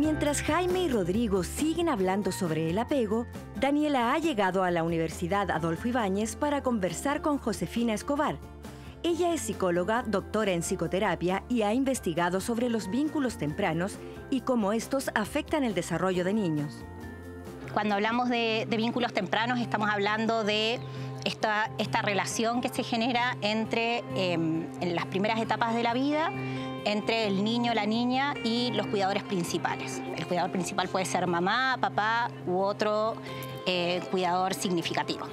Mientras Jaime y Rodrigo siguen hablando sobre el apego, Daniela ha llegado a la Universidad Adolfo Ibáñez para conversar con Josefina Escobar. Ella es psicóloga, doctora en psicoterapia y ha investigado sobre los vínculos tempranos y cómo estos afectan el desarrollo de niños. Cuando hablamos de vínculos tempranos, estamos hablando de esta relación que se genera entre, en las primeras etapas de la vida, entre el niño, la niña y los cuidadores principales. El cuidador principal puede ser mamá, papá u otro cuidador significativo.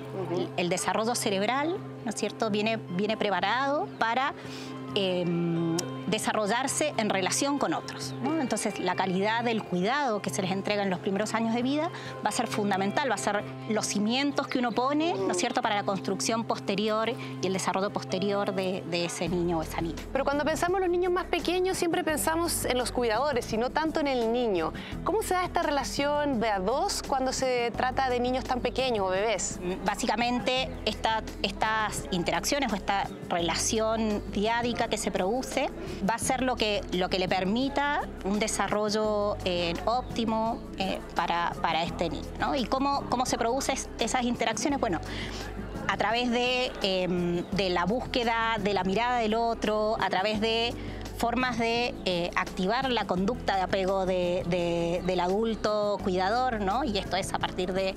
El desarrollo cerebral, ¿no es cierto?, viene preparado para desarrollarse en relación con otros, ¿no? Entonces, la calidad del cuidado que se les entrega en los primeros años de vida va a ser fundamental, va a ser los cimientos que uno pone, ¿no es cierto?, para la construcción posterior y el desarrollo posterior de ese niño o esa niña. Pero cuando pensamos en los niños más pequeños, siempre pensamos en los cuidadores y no tanto en el niño. ¿Cómo se da esta relación de a dos cuando se trata de niños tan pequeños o bebés? Básicamente, estas interacciones o esta relación diádica que se produce va a ser lo que le permita un desarrollo óptimo para este niño, ¿no? ¿Y cómo se producen esas interacciones? Bueno, a través de la búsqueda de la mirada del otro, a través de formas de activar la conducta de apego del adulto cuidador, ¿no? Y esto es a partir del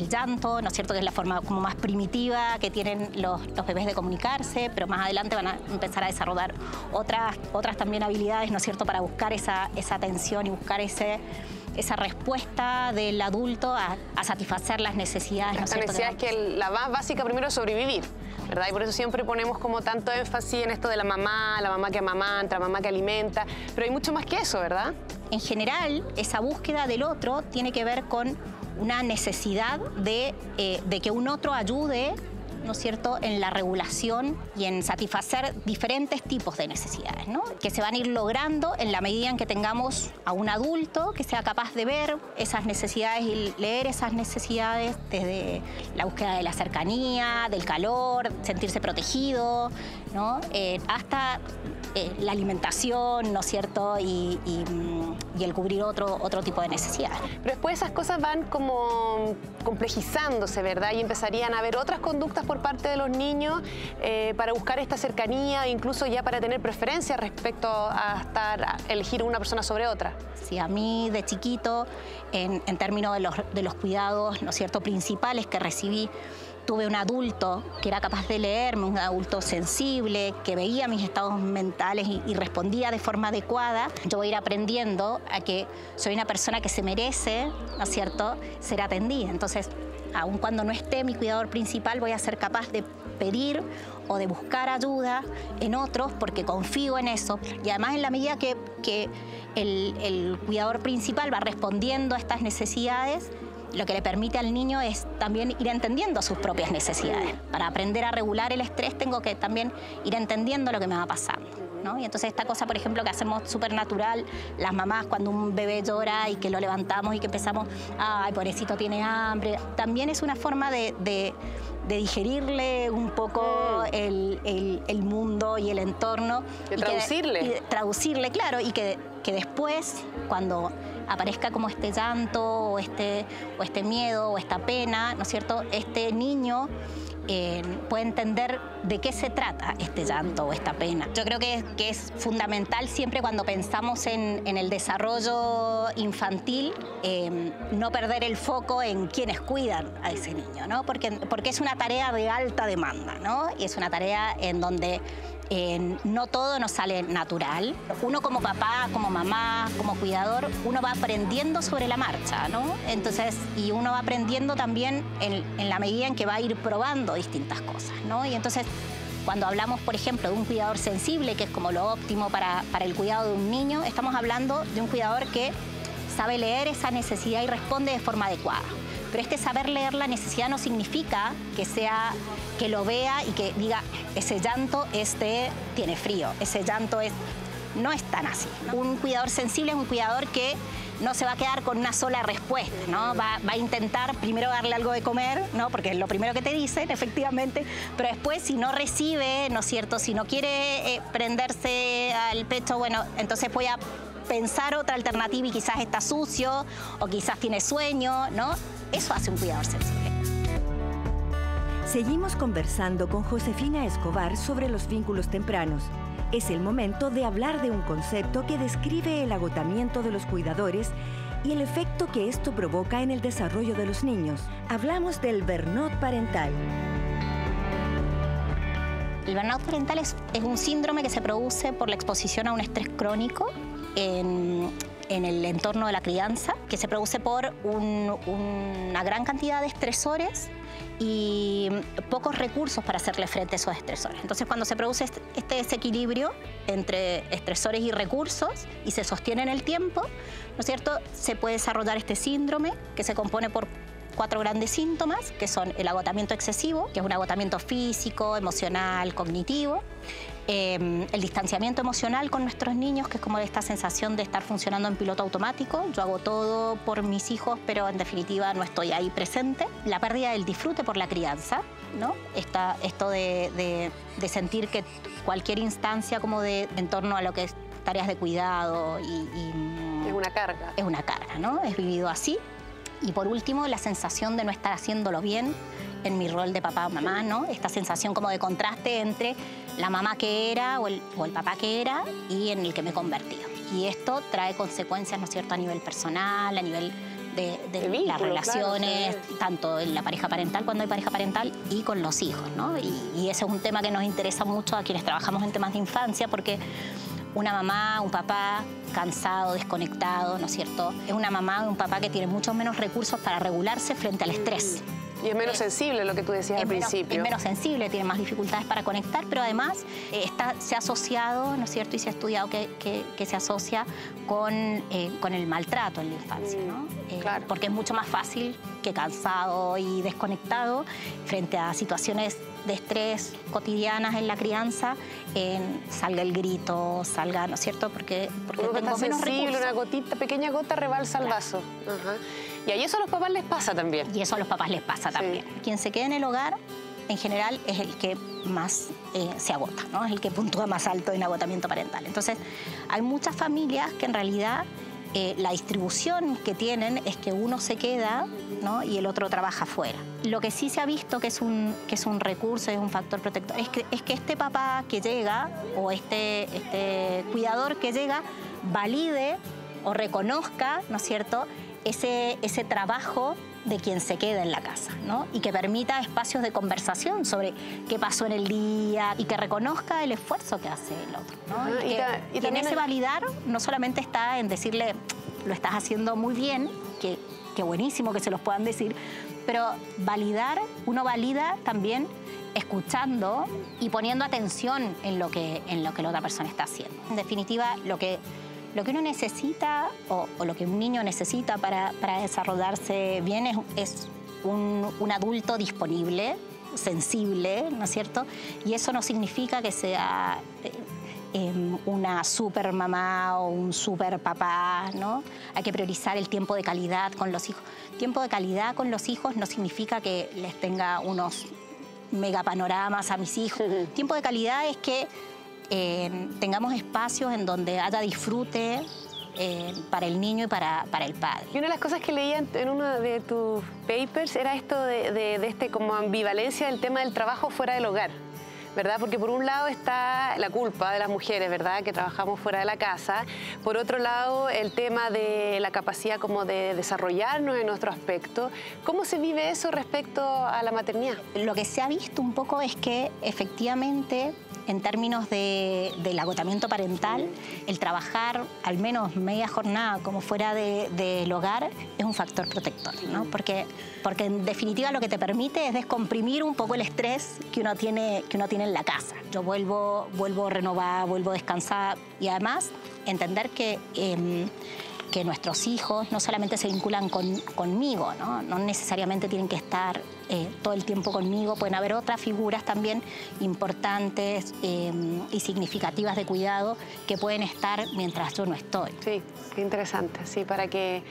llanto, ¿no es cierto?, que es la forma como más primitiva que tienen los bebés de comunicarse, pero más adelante van a empezar a desarrollar otras también habilidades, ¿no es cierto?, para buscar esa atención y buscar esa respuesta del adulto a satisfacer las necesidades, ¿no es cierto? La necesidad es que la más básica primero es sobrevivir, ¿verdad? Y por eso siempre ponemos como tanto énfasis en esto de la mamá que amamanta, la mamá que alimenta, pero hay mucho más que eso, ¿verdad? En general, esa búsqueda del otro tiene que ver con una necesidad de que un otro ayude, ¿no es cierto?, en la regulación y en satisfacer diferentes tipos de necesidades, ¿no?, que se van a ir logrando en la medida en que tengamos a un adulto que sea capaz de ver esas necesidades y leer esas necesidades desde la búsqueda de la cercanía, del calor, sentirse protegido, ¿no?, hasta la alimentación, ¿no es cierto?, y el cubrir otro tipo de necesidades. Pero después esas cosas van como complejizándose, ¿verdad? Y empezarían a haber otras conductas por parte de los niños para buscar esta cercanía, incluso ya para tener preferencia respecto a elegir una persona sobre otra. Sí, a mí de chiquito, en términos de los cuidados, ¿no es cierto?, principales que recibí, tuve un adulto que era capaz de leerme, un adulto sensible, que veía mis estados mentales y respondía de forma adecuada. Yo voy a ir aprendiendo a que soy una persona que se merece, ¿no es cierto?, ser atendida. Entonces, aun cuando no esté mi cuidador principal, voy a ser capaz de pedir o de buscar ayuda en otros porque confío en eso. Y además, en la medida que el cuidador principal va respondiendo a estas necesidades, lo que le permite al niño es también ir entendiendo sus propias necesidades. Para aprender a regular el estrés tengo que también ir entendiendo lo que me va pasando, ¿no? Y entonces esta cosa, por ejemplo, que hacemos súper natural, las mamás cuando un bebé llora y que lo levantamos y que empezamos, ay, pobrecito, tiene hambre, también es una forma de digerirle un poco el mundo y el entorno. De traducirle. Traducirle, claro, y que después, cuando aparezca como este llanto o este miedo o esta pena, ¿no es cierto?, este niño puede entender de qué se trata este llanto o esta pena. Yo creo que es fundamental siempre cuando pensamos en el desarrollo infantil no perder el foco en quienes cuidan a ese niño, ¿no? Porque es una tarea de alta demanda, ¿no? Y es una tarea en donde no todo nos sale natural. Uno como papá, como mamá, como cuidador, uno va aprendiendo sobre la marcha, ¿no? Entonces, y uno va aprendiendo también en la medida en que va a ir probando distintas cosas, ¿no? Y entonces, cuando hablamos, por ejemplo, de un cuidador sensible, que es como lo óptimo para el cuidado de un niño, estamos hablando de un cuidador que sabe leer esa necesidad y responde de forma adecuada. Pero este saber leer la necesidad no significa que lo vea y que diga, ese llanto tiene frío, ese llanto no es tan así, ¿no? Un cuidador sensible es un cuidador que no se va a quedar con una sola respuesta, ¿no? Va a intentar primero darle algo de comer, ¿no?, porque es lo primero que te dicen, efectivamente, pero después, si no recibe, ¿no es cierto?, si no quiere prenderse al pecho, bueno, entonces voy a pensar otra alternativa y quizás está sucio o quizás tiene sueño, ¿no? Eso hace un cuidador sensible. Seguimos conversando con Josefina Escobar sobre los vínculos tempranos. Es el momento de hablar de un concepto que describe el agotamiento de los cuidadores y el efecto que esto provoca en el desarrollo de los niños. Hablamos del burnout parental. El burnout parental es un síndrome que se produce por la exposición a un estrés crónico en el entorno de la crianza, que se produce por una gran cantidad de estresores y pocos recursos para hacerle frente a esos estresores. Entonces, cuando se produce este desequilibrio entre estresores y recursos y se sostiene en el tiempo, ¿no es cierto?, se puede desarrollar este síndrome que se compone por 4 grandes síntomas, que son el agotamiento excesivo, que es un agotamiento físico, emocional, cognitivo, el distanciamiento emocional con nuestros niños, que es como esta sensación de estar funcionando en piloto automático. Yo hago todo por mis hijos, pero en definitiva no estoy ahí presente. La pérdida del disfrute por la crianza, ¿no? Esto de sentir que cualquier instancia como en torno a lo que es tareas de cuidado es una carga. Es una carga, ¿no? Es vivido así. Y por último, la sensación de no estar haciéndolo bien en mi rol de papá o mamá, ¿no? Esta sensación como de contraste entre la mamá que era o el papá que era y en el que me he convertido. Y esto trae consecuencias, ¿no es cierto?, a nivel personal, a nivel de vínculo, las relaciones, claro, sí. Tanto en la pareja parental, cuando hay pareja parental, y con los hijos, ¿no? Y ese es un tema que nos interesa mucho a quienes trabajamos en temas de infancia, porque una mamá, un papá cansado, desconectado, ¿no es cierto?, es una mamá o un papá que tiene muchos menos recursos para regularse frente al estrés. Y es menos sensible, lo que tú decías al principio. Es menos sensible, tiene más dificultades para conectar, pero además se ha asociado, ¿no es cierto?, y se ha estudiado que se asocia con el maltrato en la infancia, ¿no? Claro. Porque es mucho más fácil que cansado y desconectado frente a situaciones de estrés cotidianas en la crianza, salga el grito, salga, ¿no es cierto?, porque uno que tengo está menos sensible, recursos. una pequeña gota rebalsa el vaso. Ajá. Y a eso a los papás les pasa también. Y eso a los papás les pasa también. Quien se queda en el hogar, en general, es el que más se agota, ¿no? Es el que puntúa más alto en agotamiento parental. Entonces, hay muchas familias que en realidad la distribución que tienen es que uno se queda, ¿no?, y el otro trabaja fuera. Lo que sí se ha visto que es un recurso, es un factor protector, es que este papá que llega o este cuidador que llega valide o reconozca, ¿no es cierto?, ese trabajo de quien se queda en la casa, ¿no? Y que permita espacios de conversación sobre qué pasó en el día y que reconozca el esfuerzo que hace el otro, ¿no? Y en ese validar no solamente está en decirle, lo estás haciendo muy bien, que buenísimo que se los puedan decir, pero validar, uno valida también escuchando y poniendo atención en lo que la otra persona está haciendo. En definitiva, lo que uno necesita o lo que un niño necesita para desarrollarse bien es un adulto disponible, sensible, ¿no es cierto? Y eso no significa que sea una super mamá o un super papá, ¿no? Hay que priorizar el tiempo de calidad con los hijos. Tiempo de calidad con los hijos no significa que les tenga unos megapanoramas a mis hijos. Tiempo de calidad es que tengamos espacios en donde haya disfrute para el niño y para el padre. Y una de las cosas que leía en uno de tus papers era esto de como ambivalencia del tema del trabajo fuera del hogar, ¿verdad? Porque por un lado está la culpa de las mujeres, ¿verdad?, que trabajamos fuera de la casa. Por otro lado, el tema de la capacidad como de desarrollarnos en nuestro aspecto. ¿Cómo se vive eso respecto a la maternidad? Lo que se ha visto un poco es que efectivamente, en términos del agotamiento parental, el trabajar al menos media jornada como fuera del hogar es un factor protector, ¿no? Porque en definitiva lo que te permite es descomprimir un poco el estrés que uno tiene en la casa. Yo vuelvo renovada, vuelvo descansada y además entender que nuestros hijos no solamente se vinculan conmigo, ¿no? No necesariamente tienen que estar todo el tiempo conmigo, pueden haber otras figuras también importantes y significativas de cuidado que pueden estar mientras yo no estoy. Sí, qué interesante, sí, para que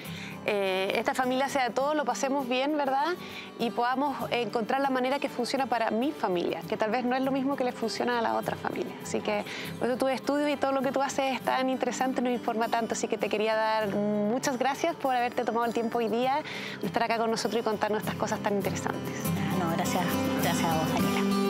esta familia sea todo, lo pasemos bien, ¿verdad? Y podamos encontrar la manera que funciona para mi familia, que tal vez no es lo mismo que le funciona a la otra familia. Así que por eso tus estudios y todo lo que tú haces es tan interesante, nos informa tanto, así que te quería dar muchas gracias por haberte tomado el tiempo hoy día de estar acá con nosotros y contarnos estas cosas tan interesantes. No, gracias a vos, Daniela.